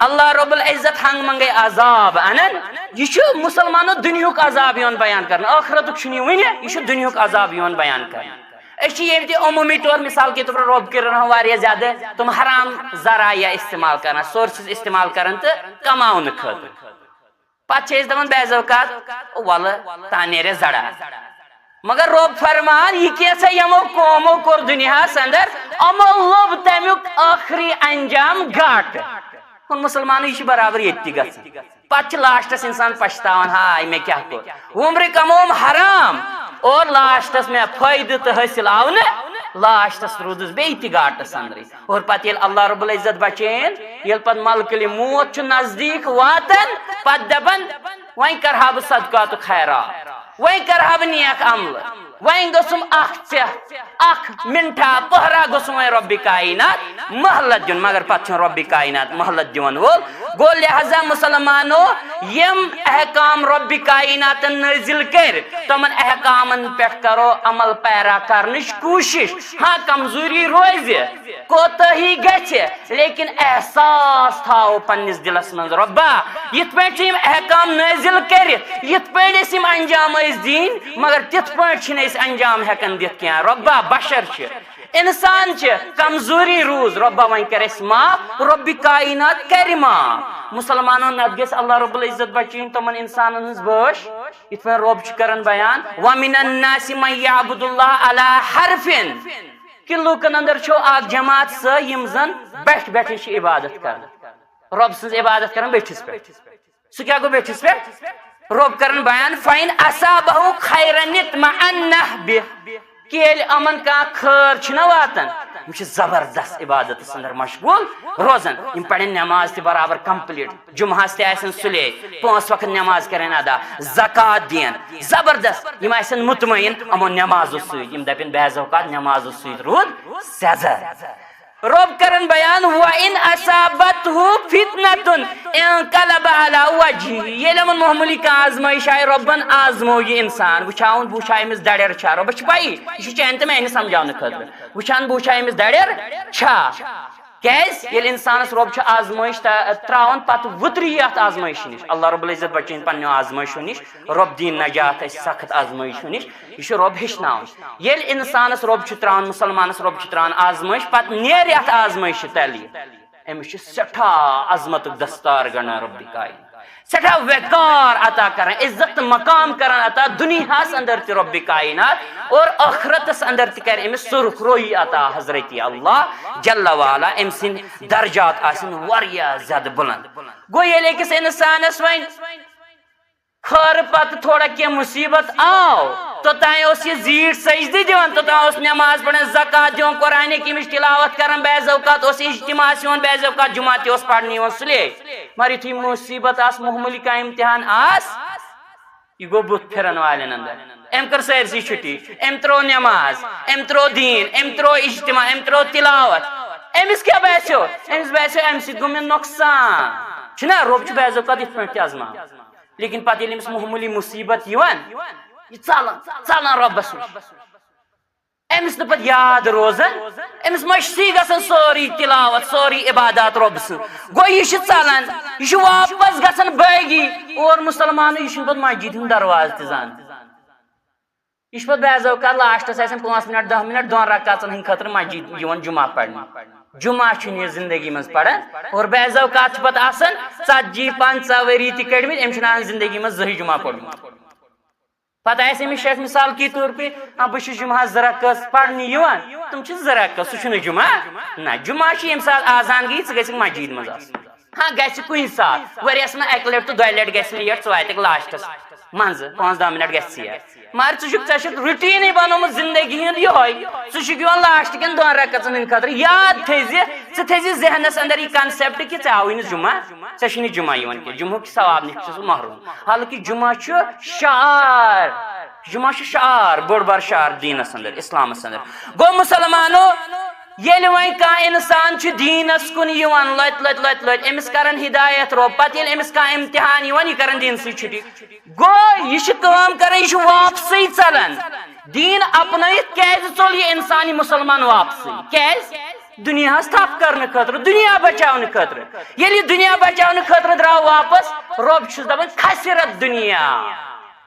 اللہ رب العزت ہنگ منگے عذاب انن یہ مسلمانوں دنیاک عذاب یون بیان کرنا آخرتک چھنی ونہ یہ دنیاک عذاب یون بیان کرنا اس یہ عمومی طور مثال کے طور پر رب کر رہا واریاہ زیادہ تم حرام ذرائع استعمال کرنا سورسز استعمال کرن تو کماؤن خاطر پتہ دپان بعض اوقات ول تا نیرے زڑا مگر رب فرمان یہ کیسا یمو قومو کور دنیاس اندر امو لوب تمیک آخری انجام گاٹ ہن مسلمانوں یہ برابر یتی گژھان پتہ لاسٹس انسان پچھتاوان ہائے میں کیا کور عمر کموم حرام اور لاسٹس میں فائدہ تو حاصل آو نا لاسٹس رودس بیتی گاٹس اندر اور پتہ یل اللہ رب العزت بچین یل پت ملکلی موت چھ نزدیک واتن پت دپن وہیں کرہا بہ صدقات و خیرات وہیں کرہا بہ نیک عمل وائن گسم اخ منٹا پہرا گسم وائن رب کائنات مہلت دن مگر پتہ رب کائنات مہلت دون وول گو لہذا مسلمانو یم احکام رب کائنات نازل کر تمن احکامن پہ کرو عمل پیرا کرنچ کوشش ہاں کمزوری روز کوتاہی گژھِ لیکن احساس تھاو پنس دلس من ربا یت پٲٹھۍ چھِ یِم احکام نازل کٔرِتھ یت پٲٹھۍ أسۍ یِم انجام ٲسۍ دِنۍ مگر تِتھ پٲٹھۍ چھِنہٕ أسۍ انجام ہٮ۪کان دِتھ کینٛہہ ربا بشر چھِ انسان چھِ کمزوری روٗز ربا وۄنۍ کر اَسہِ معاف رب کائنات کرِ معاف مسلمانو نتہٕ گژھِ اللہ رب العزت بچٲیِن تِمن انسانن ہٕنٛز بٲش یِتھ پٲٹھۍ رب چھُ کران بیان وَمِنَ النَّاسِ مَن یعبُدُ اللَّهَ عَلَى حَرْفٍ کہ لوکن اندر چھو اکھ جماعت سۄ یِم زن بیٹھ بیٹھے چھِ عبادت کران رب سٕنٛز عبادت کران بیٹھِس پٮ۪ٹھ سُہ کیٛاہ گوٚو بیٹھِس پٮ۪ٹھ رب کران بیان فَإِنْ أَصَابَهُ خَيْرًا اطْمَأَنَّ بِهِ کہ ییٚلہِ یِمن کانٛہہ خٲر چھُنہ واتان یِم چھِ زبردست عبادتس اندر مشغول روزان یِم پرن نماز تہِ برابر کمپلیٹ جمعہس تہِ آسن سُلے 5 وقت نماز کرن ادا زکات دین زبردست یِم آسن مطمئن یِمو نمازو سۭتۍ یِم دپن بعض اوقات نمازو سۭتۍ روٗد سیزر رب کرن بیان وَإِنْ أَصَابَتْهُ فِتْنَةٌ انقلب على وجهه ییٚلہِ یِمن معموٗلی کانٛہہ آزمٲیش آیہِ رۄبن آزمو یہِ انسان وٕچھاوُن بہٕ وٕچھا أمِس دَرٮ۪ر چھا رۄبس چھِ پَیی یہِ چھُ چانہِ تہٕ میانہِ سمجھاونہٕ خٲطرٕ وٕچھان بہٕ وٕچھا أمِس دَرٮ۪ر چھا کیٛازِ ییٚلہِ انسانس رۄب چھُ آزمٲیش تراوان پتہٕ وُتری یتھ آزمٲیشہِ نِش اللہ رب العزت بچٲیِن پننیو آزمٲیشو نِش رۄب دِیِن نجات اسہِ سخت آزمٲیشو نِش یہِ چھُ رۄب ہیٚچھناوان ییٚلہِ انسانس رۄب چھُ تراوان مسلمانس رۄب چھُ تراوان آزمٲیش پتہٕ نیرِ یتھ آزمٲیشہِ تلی أمِس چھُ سٮ۪ٹھاہ عظمتُک دستار گنڈان رۄبِ کائنات سٮ۪ٹھاہ وقار عطا کران عزت تہٕ مقام کران عطا دُنیاہس اندر تہِ رۄبِ کائنات اور ٲخرتس اندر تہِ کرِ أمِس سرخ رویی عطا حضرت اللہ جل والا أمۍ سٕنٛدۍ درجات آسن واریاہ زیادٕ بلند گوٚو ییٚلہِ أکِس انسانس وۄنۍ خٲرٕ پتہٕ تھوڑا کینٛہہ مُصیبت آو توٚتانۍ اوس یہِ زیٖٹھ سجدٕ دِوان توٚتانۍ اوس نماز پران زکات دِوان قرآنِ حکیٖمٕچ تلاوت کران بعض اوقات اوس اجتماعس یِوان بعض اوقات جمعہ تہِ اوس پرنہٕ یِوان سُلے مگر یُتھُے مُصیبت آس معموٗلی کانٛہہ امتحان آس یہِ گوٚو بُتھ پھِرن والٮ۪ن اندر أمۍ کٔر سٲرسٕے چھُٹی أمۍ ترٛوو نماز أمۍ ترٛوو دیٖن أمۍ ترٛوو اجتماع أمۍ ترٛوو تلاوت أمِس کیٛاہ باسیو أمِس باسیو امہِ سۭتۍ گوٚو مےٚ نۄقصان چھُنہ رۄب چھُ بعض اوقات یِتھ پٲٹھۍ تہِ آزماوان لیکن پتہٕ ییٚلہِ أمِس معموٗلی مُصیبت یِوان یہِ ژلان رۄبس نِش أمِس نہٕ پتہٕ یاد روزان أمِس مٔشتھٕے گژھان سورُے تلاوت سورُے عبادات رۄبہٕ سٕنٛز گوٚو یہِ چھُ ژلان یہِ چھُ واپس گژھان بٲگی اور مسلمانٕے یہِ چھُنہٕ پتہٕ مسجد ہُنٛد دروازٕ تہِ زانان یہِ چھُ پتہٕ بعض اوقات لاسٹس آسان 5 منٹ 10 منٹ 2 رکعژن ہٕنٛدِ خٲطرٕ مسجد یِوان جمعہ پرنہِ جمعہ چھُنہٕ یہِ زندگی منٛز پران اور بعض اوقات چھُ پتہٕ آسان 40-50 ؤری تہِ کٔڑمٕتۍ أمۍ چھُنہٕ آسان زندگی منٛز زٕہٕنۍ جمعہ پوٚرمُت پتہٕ آسہِ أمِس شاید مثال کے طور پے بہٕ چھُس جمعہ 2 رکعت پرنہِ یِوان تِم چھِ 2 رکعت سُہ چھُنہٕ جمعہ نہ جمعہ چھُ ییٚمہِ ساتہٕ آزان گٔیی ژٕ گژھکھ مسجد منٛز آسُن ہاں گژھِ کُنہِ ساتہٕ ؤریس منٛز 1 لٹہِ تہٕ 2 لٹہِ گژھِ لیٹ ژٕ واتکھ لاسٹس منٛزٕ 5-10 منٹ گژھِ ژیر مگر ژٕ چھُکھ روٹیٖنٕے بنومُت زندگی ہُنٛد یِہوے ژٕ چھُکھ یِوان لاسٹ کٮ۪ن 2 رکعژن ہٕنٛدِ خٲطرٕ یاد تھٲیزِ ژٕ تھٲیزِ ذہنس اندر یہِ کنسیپٹ کہِ ژےٚ آوٕے نہٕ جمعہ ژےٚ چھُے نہٕ جمعہ یِوان کینٛہہ جمعُک ثواب نِش چھُس بہٕ محروٗم حالانکہِ جمعہ چھُ شعار جمعہ چھُ شعار بوٚڑ بار شعار دیٖنس اندر اسلامس اندر گوٚو مسلمانو ییٚلہِ وۄنۍ کانٛہہ انسان چھُ دیٖنس کُن یِوان لٔتۍ أمِس کران ہدایت رۄب پتہٕ ییٚلہِ أمِس کانٛہہ امتحان یِوان یہِ کران دیٖنسٕے چھُٹی گوٚو یہِ چھُ کٲم کران یہِ چھُ واپسٕے ژلان دیٖن اپنٲیِتھ کیازِ ژوٚل یہِ انسان یہِ مسلمان واپسٕے کیازِ دُنیاہس تھپھ کرنہٕ خٲطرٕ دُنیا بچاونہٕ خٲطرٕ ییٚلہِ یہِ دُنیا بچاونہٕ خٲطرٕ درٛاو واپس رۄب چھُس دپان کھسِرت دُنیا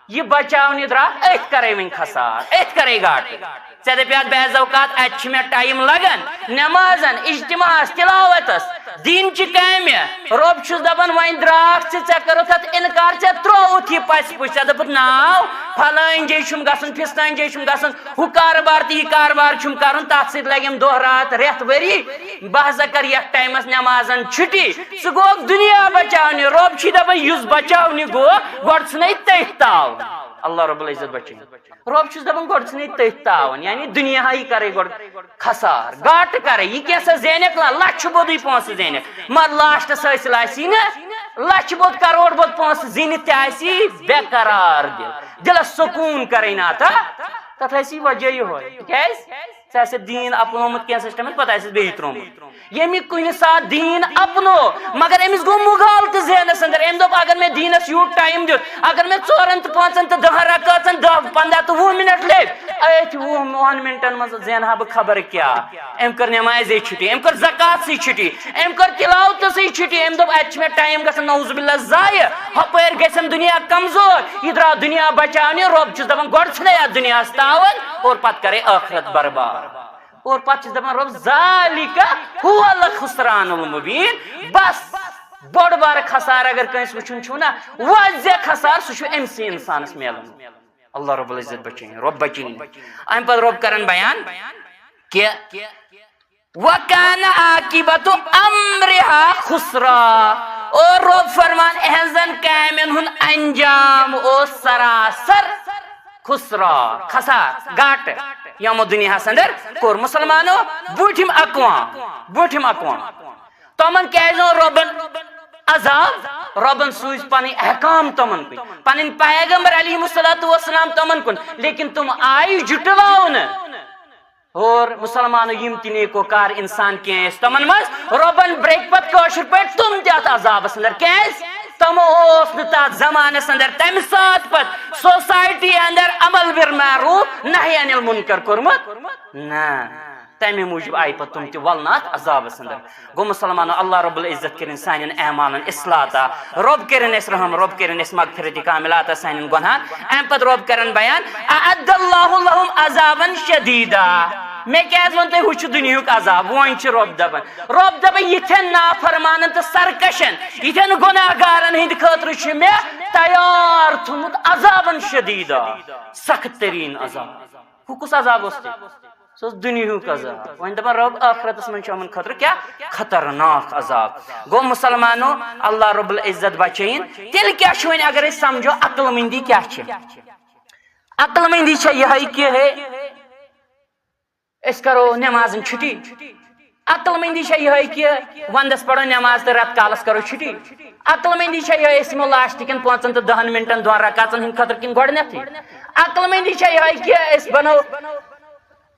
یہِ بچاونہِ درٛاو أتھۍ کرے وۄنۍ خسار أتھۍ کرے گاٹہٕ ژےٚ دپیاتھ بعض اوقات اتہِ چھُ مےٚ ٹایم لگان نمازن اجتماعس تلاوتس دیٖنچہِ کامہِ رۄب چھُس دپان وۄنۍ درٛاکھ ژےٚ کٔرٕتھ اتھ انکار ژےٚ ترووُتھ یہِ پژھِ پُچھ ژےٚ دوٚپُتھ ناو فلٲنۍ جایہِ چھُم گژھُن فِستٲنۍ جایہِ چھُم گژھُن ہُہ کاربار تہٕ یہِ کاربار چھُم کرُن تتھ سۭتۍ لگیم دۄہ رات رٮ۪تھ ؤری بہٕ ہسا کر یتھ ٹایمس نمازن چھُٹی ژٕ گوٚوکھ دُنیا بچاونہِ رۄب چھُے دپان یُس بچاونہِ گوٚو گۄڈٕ ژھٕنَے تٔتھۍ تاوُن اللہ رب العزت بچٲیِن رۄب چھُس دپان گۄڈٕ ژھٕنَے تٔتھۍ تاوُن یعنی دُنیاہٕے کرے گۄڈٕ خسار گاٹہٕ کرے یہِ کینٛژھا زینکھ لچھِ بوٚدُے پونٛسہٕ زینکھ مگر لاسٹس حٲصِل آسی نہٕ لچھِ بوٚد کروڑ بوٚد پونٛسہٕ زیٖنِتھ تہِ آسی بے قرار دِل دِلس سکوٗن کرے نہٕ عطا تتھ اسی وجہ یہ کیس دین اپنومت کی سسٹم پتہ بیٚیہِ ترومت یمی کُنہِ ساتہٕ دین اپنو مگر امس گو مغال تہ ذہنس اندر ام دوٚپ اگر میں دینس یوٗت ٹایم دیُت اگر میں 4 تہٕ 5 تہٕ 10 رکٲژن 10 15 تہٕ 20 منٹ لٔگۍ أتھۍ 20 منٹن منٛز زینہا بہٕ خبر کیٛاہ أمۍ کٔر نٮ۪مازے چھُٹی أمۍ کٔر زکات سٕے چھُٹی أمۍ کٔر تلاوتسٕے چھُٹی أمۍ دوٚپ اتہِ چھُ مےٚ ٹایم گژھان نعوذ باللہ ضایہِ ہپٲرۍ گژھٮ۪م دُنیا کمزور یہِ درٛاو دُنیا بچاونہِ رۄب چھُس دپان گۄڈٕ ژھٕنے اتھ دُنیاہس تاوان اور پتہٕ کرے ٲخرت برباد اور پتہٕ چھُس دپان رۄب ذالِکَ هُوَ الخُسران المبیٖن بس بوٚڑ بارٕ خسار اگر کٲنٛسہِ وٕچھُن چھُو نا واضح خسار سُہ چھُ أمسٕے انسانس میلان اللہ رب العزت بچٲیِن رۄب بچٲیِن امہِ پتہٕ رۄب کران بیان کہ وَكَانَ عَاقِبَةُ أَمْرِهَا خُسْرًا اور رب فرمان اہنزن کامین ہُنٛد انجام اوس سراسر خسرا خسار گاٹ یوم دنیاہس اندر کور مسلمانو بوٹھم اقوام تمن کیازِ ربن عذاب ربن سوز پن احکام تمن کن پن پیغمبر علیہ الصلوۃ والسلام تمن کن لیکن تم آئی جٹلاؤن اور مسلمانو یم تہ نیکوکار انسان کی تمن مز ربن بریک پت کاشر پہ تم تہ عذابس اندر کیاز تم اوس نہ تات زمانس اندر تمہ سات پت سوسائٹی اندر امر بالمعروف نہی عن المنکر کورمت نہ تمہ موجب آئی پہ تم تہ ولنات عذابس اندر گو مسلمانو اللہ رب العزت کرن سانین اعمالن اصلاح رب کرن اس رحم رب کرن اس مغفرت کاملات سانین گناہن ام پت رب کرن بیان اعد اللہ لهم عذابا شدیدا میں کیاز ون تہ ہوچ دنیاک عذاب وۄنۍ چھُ رب دپان یتھن نافرمانن تہ سرکشن یتھن گناہگارن ہند خاطر چھُ مےٚ تیار تھومُت عذابن شدیدا سخت ترین عذاب ہُہ کُس عذاب اوس تہِ سُہ اوس دنیاہُک عذاب وۄنۍ دپان رب آخرتس منٛز چھُ یِمن خٲطرٕ کیاہ خطرناک عذاب گوٚو مسلمانو اللہ رب العزت بچٲیِن تیٚلہِ کیاہ چھُ وۄنۍ اگر أسۍ سمجھو عقل مندی کیاہ چھِ عقل مندی چھےٚ یِہے کہ ہے اس کرو نمازن چھٹی عقل مندی چھےٚ یِہے کہ ونٛدس پرو نماز تہٕ رٮ۪تہٕ کالس کرو چھٹی عقل مندی چھےٚ یِہے أسۍ یِمو لاسٹ کٮ۪ن 5 تہٕ 10 منٹن 2 رکاژن ہٕنٛدِ خٲطرٕ کِنہٕ گۄڈنیتھٕے عقل مندی چھےٚ یِہے کہ أسۍ بنو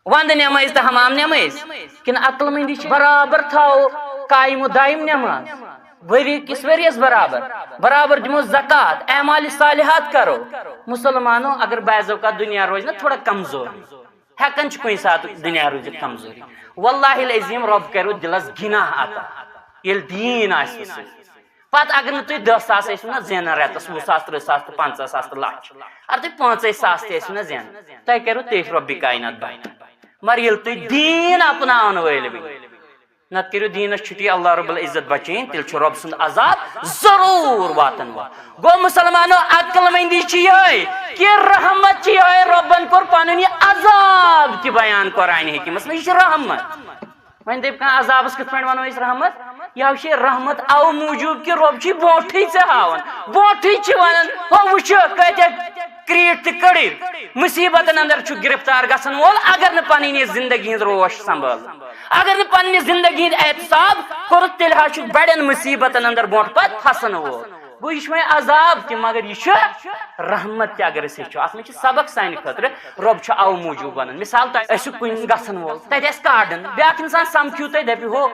ونٛدٕ نماز تہٕ حمام نماز کِنہٕ عقل مندی چھِ برابر تھاوو قایم و دائم نماز ؤری کِس ؤرِیس برابر دِمو زکات اعمال صالحات کرو مسلمانو اگر بعض اوقات دنیا روزِ نا تھوڑا کمزور ہیکن کُنہِ ساتہٕ دنیا روزِتھ کمزوری واللہ العظیم رب کرو دلس گناہ عطا ییٚلہِ دیٖن آسہِ سۭتۍ پتہٕ اگر نہٕ تُہۍ 10 ساس ٲسِو نا زینان رٮ۪تس 20 ساس 30 ساس تہٕ 50 ساس تہٕ لچھ اگر تُہۍ 5 ساس تہِ ٲسِو نا زینان تۄہہِ کرو تٔتھۍ رۄبِ کاینات بیان مگر ییٚلہِ تُہۍ دیٖن اپناون وٲلۍ بٔنِو نتہٕ کٔرِو دیٖنس چھُٹی اللہ رب العزت بچٲیِن تیٚلہِ چھُ رۄب سُنٛد عذاب ضروٗر واتن وول گوٚو مسلمانو عقل مندی چھِ یِہے کہ رحمت چھِ یِہے رۄبن کوٚر پنُن یہِ عذاب تہِ بیان قرآنِ حکیمس منٛز یہِ چھِ رحمت وۄنۍ دپہِ کانٛہہ عذابس کِتھ پٲٹھۍ ونو أسۍ رحمت یہِ چھِ رحمت او موٗجوٗب کہ رۄب چھُے برونٛٹھٕے ژےٚ ہاوان برونٛٹھٕے چھِ ونان ہو وٕچھو کۭتیاہ کریٖٹھ تہِ کٔڑِتھ مُصیبتن اندر چھُ گرفتار گژھن وول اگر نہٕ پنٕنۍ یہِ زندگی ہٕنٛز روش سنبھال اگر نہٕ پننہِ زندگی ہُنٛد احتساب کوٚرُتھ تیٚلہِ حظ چھُ بڑٮ۪ن مُصیبتن اندر برونٛٹھ پتہٕ پھسن وول گوٚو یہِ چھُ وۄنۍ عذاب تہِ مگر یہِ چھُ رحمت تہِ اگر أسۍ ہیٚچھو اتھ منٛز چھُ سبق سانہِ خٲطرٕ رۄب چھُ او موٗجوٗب ونان مثال تۄہہِ ٲسِو کُنہِ گژھن وول تتہِ آسہِ کاڈن بیاکھ انسان سمکھِو تۄہہِ دپہِ ہو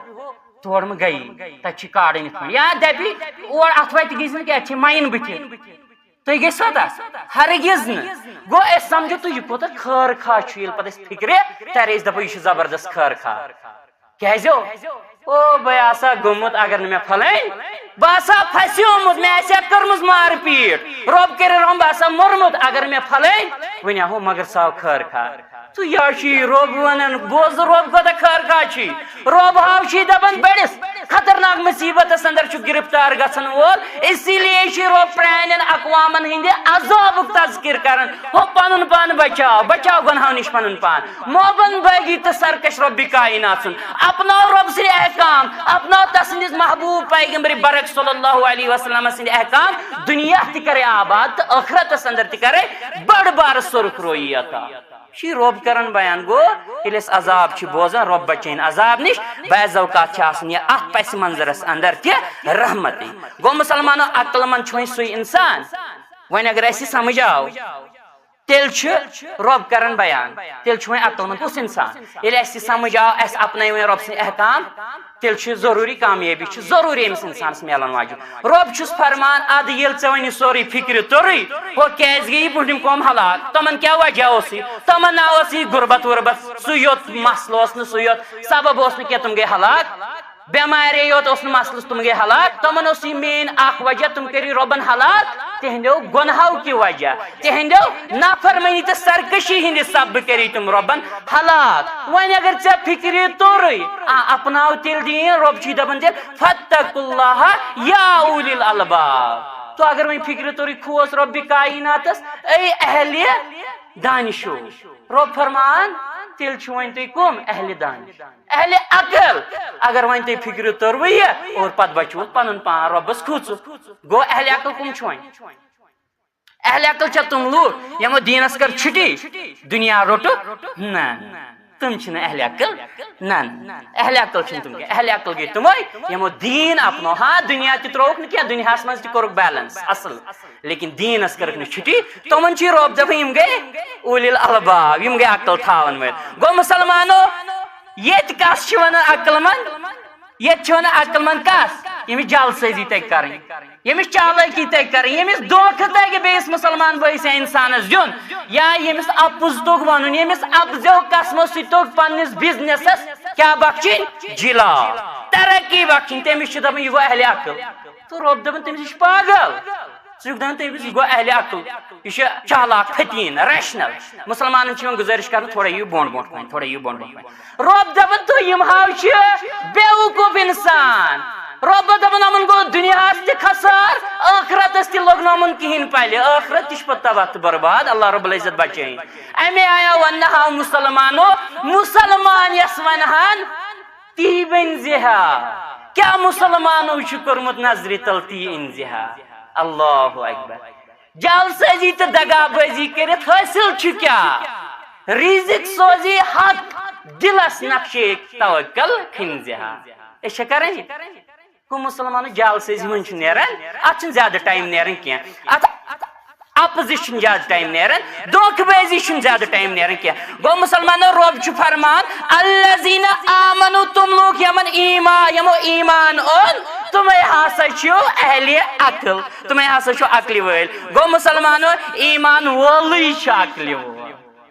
تور مہ گٔیی تتہِ چھِ کاڈن یِتھ پٲٹھۍ یا دپہِ اور اتھ وتہِ گٔژھۍ نہٕ کینٛہہ اَتہِ چھِ ماین بٕتھِ تُہۍ گٔژھوا تتھ ہرگز نہٕ گوٚو أسۍ سمجھو تُہۍ یہِ کوٗتاہ خٲر خواہ چھُ ییٚلہِ پتہٕ أسۍ فِکرِ ترِ أسۍ دپو یہِ چھُ زبردست خٲر خواہ کیازِ او بہٕ آسا گوٚمُت اگر نہٕ مےٚ پھلٲنۍ بہٕ آسا پھسیومُت مےٚ آسہِ ہا کٔرمٕژ مار پیٖٹ رۄب کٔرِنۍ رحم بہٕ آسا موٚرمُت اگر مےٚ پھلٲنۍ وۄنۍ آو مگر سُہ آو خٲر خواہ تہٕ یہِ چھُ رۄب ونان بوز رۄب کوٗتاہ خٲر خواہ چھُے رۄب ہاو چھُے دپان بٔڑِس خطرناک مصیبتس اندر چھُ گرفتار گژھن وول اسی لیے چھُ رۄب پرانٮ۪ن اقوامن ہٕنٛدِ عذابُک تذکر کران ہو پنُن پان بچاو گۄنہو نِش پنُن پان موبن بٲغی تہٕ سرکش رۄبِ کائنات سُنٛد اپناو رۄب سٕنٛدۍ احکام اپناو تسٕنٛدِس محبوب پیغمبر برک صلی اللہ علیہ وسلم سٕنٛدۍ احکام دنیا تہِ کرے آباد تہٕ ٲخرتس اندر تہِ کرے بڑ بارٕ سرخ رویی عطا چھ رۄب کران بیان گو ییٚلہِ أسۍ عذاب چھِ بوزان رۄب بچٲیِن عذاب نِش بعض اوقات چھِ آسان یہِ اتھ پس منظرس اندر تہِ رحمتٕے گوٚو مسلمانو عقل منٛد چھُ وۄنۍ سُے انسان وۄنۍ اگر اسہِ سمجھ آو تیل رب کران بیان تیل وی عقل مند اس انسان یل اس سمجھ آو اس اپنے وی رب سن احکام تیل ضروری کامیابی ضروری امس انسانس ملن واجب رب چھس فرمان اد یل ژے ونی سوری فکر توری وہ کیاز گئی برہم قوم ہلاک تمن کیا وجہ اسی تمن نا اسی غربت وربت سو یوت مسئلہ اس سو یوت سبب اس کہ تم گئی ہلاک بیماری یوت اس مسئلہ تم گئی ہلاک تمن اسی مین اخ وجہ تم کری ربن ہلاک تہندو گناہو کی وجہ تہندو نافرمانی تو سرکشی ہند سب کری تم ربن ہلاک ون اگر ژے فکری توری اپناو تیل دین رب چھ دپان تیل فاتقوا اللہ یا اولی الالباب تو اگر وہیں فکر توری کھوس رب کائناتس اے اہل دانشو رب فرمان تیل ون تھی کم اہل دانش اہل عقل اگر ون تھی فکر توروی اور پت بچو پن پان ربس کھوچ گو اہل عقل کم ون اہل عقل چھ تم لوگ یمو دینس کر چھٹی دنیا روٹ نا تم چھن اہل عقل نا اہل عقل چھن تم اہل عقل گئی تم یمو دین اپنو ہاں دنیا تہ تروک نا کیا دنیا مز تہ کورک بیلنس اصل لیکن دینس کرک نا چھٹی تمن چھ رب دپ یم گئی اولی الالباب یم گئی عقل تھاون ول گو مسلمانو یت کس چھ ونان عقل مند یت چھ ونان عقل مند کس یمس جلسازی تک کریں یمس چالاکی تک کریں یمس دھوکہ تک بیس مسلمان بھائیس انسانس دین یا یمس اپز توگ ون یمس اپزو قسمو سی توگ پنس بزنسس کیا بخشن جلا ترقی بخشن تمس دپان یہ گو اہل عقل تو رب دپان تمس یہ پاگل دپان تمس یہ گو اہل عقل یہ چالاک فتین ریشنل مسلمان گزارش کر تھوڑا یہ بونڈ بونڈ پہ تھوڑا یہ بونڈ بونڈ پہ رب دپان تو یم ہاو بیوقوف انسان رب دپان امن گو دنیا تہ خسار آخرتس تہ لوگ نمن کہین پلے آخرت تہ پتہ تباہ تو برباد اللہ رب العزت بچائیں امی آیا ونہا مسلمانو مسلمان یس ونہان تی بنزہا کیا مسلمانو کورمت نظر تل تی انزہا اللہ اکبر جلسازی تو دگا بازی کرت حاصل کیا رزق سوزی حق دلس نقشے توکل کھنزہا اس کریں کو مسلمان جلسازی من نیران ات زیادہ ٹائم نیران کی ات اپوزیشن زیادہ ٹائم نیران دھوکہ بازی زیادہ ٹائم نیران کی گو مسلمانو رب چھ فرمان الذین آمنوا تم لوگ یمو ایمان اون تمہیں ہسا چھو اہل عقل تمہیں ہسا چھو عقل ول گو مسلمانو ایمان وولی چھ عقل وول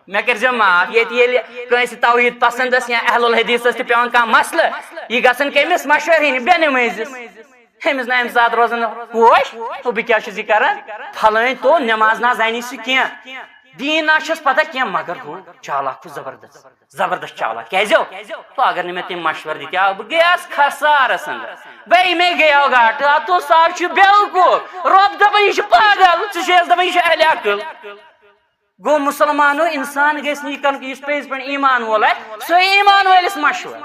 میں کر معاف یہ توحید پسند یا اہل الحدیث تہ پیوان کھانا مسئلہ یہ گھن کمس مشورہ بے نمازس امس نا امہ سات روزان ہوش تو بہ کیا کران پھلٲنۍ تو نماز نا زانی سہ کی دین نا چھس پتہ کی مگر ہو چالاک زبردست زبردست چالاک کیازو تو اگر نہ تم مشور دیتی بہ گیاس خسارس اندر بھائی میں گیا گاٹہ تو صاحب چھ بیوقوف رب دپان یہ پاگل ژٕ دپان یہ اہل عقل گو مسلمانو انسان گھس نس پز پہ ایمان وول سو ایمان ولس مشور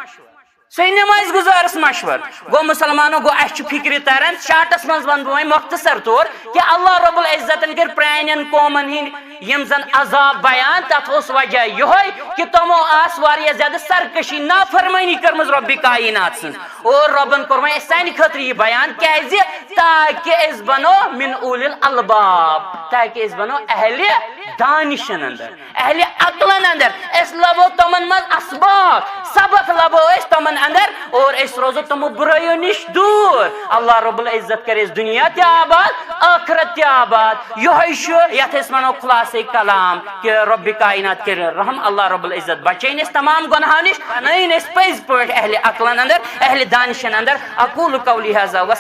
سو نماز گزارس مشور گو مسلمانو گو اس فکر تران شاٹس من ون بہ مختصر طور کہ اللہ رب العزت کر پرانین قومن ہند یم زن عذاب بیان تت اس وجہ یہ کہ تمو آس واریاہ زیادہ سرکشی نافرمانی کرمز رب کائنات سن اور ربن کور وۄنۍ سانہِ خٲطرٕ یہ بیان کیازِ تاکہ اس بنو من اولی الالباب تاکہ اس بنو اہل دانشن اندر اہل عقلن اندر اس لبو تمن من اسباب سبق لبو اس تمن اندر اور اس روزو تمو برائیو نش دور اللہ رب العزت کرے اس دنیا تہ آباد آخرت تہ آباد یہ یت اس منو خلاص کلام کہ رب کائنات کر رحم اللہ رب العزت بچین اس تمام گناہوں نش بنائیں اس پز پٲٹھۍ اہل عقلن اندر اہل دانشن اندر اقول قولی ھذا